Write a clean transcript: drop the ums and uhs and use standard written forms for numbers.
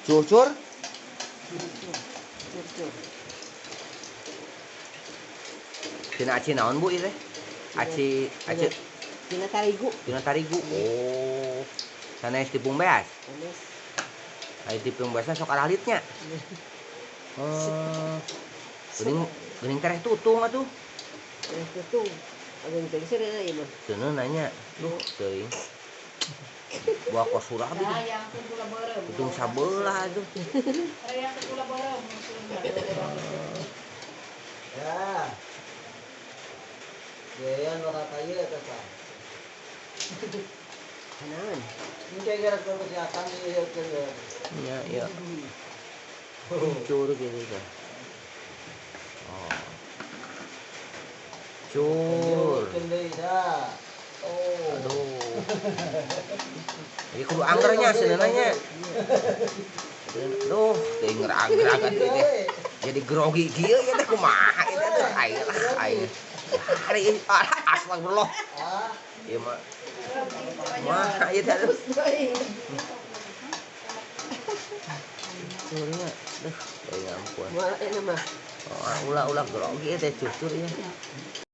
Cucur. Tina aci naon Bu ieu teh? Aci Tina tarigu. tina tarigu. Oh. Sanes tepung beas. Ai tepung beasna sok aralitnya. Geuning tereh tutung atuh. Tutung. Agung teh seureuna ieu mah. Cenah nanya. Duh, teuing. Buah kosura abi. Tutung sabelah atuh. Ya. Geyan bakal kaya eta tah. Naon? Engke gara kesehatan ieu teh. Iya, iya. Cucur gitu kan. Oh. Cur. Oh. Aduh. Jadi kudu anggernya sebenarnya. Duh, teh ngerag-ragan teh. Jadi grogi kieu ya teh kumaha eta teh. Air. Hari astagfirullah. Ieu mah. Wah, ieu teh. Curnya. Duh, ya ampun. Moal eta mah. Oh, ulah grogi teh cucur ya.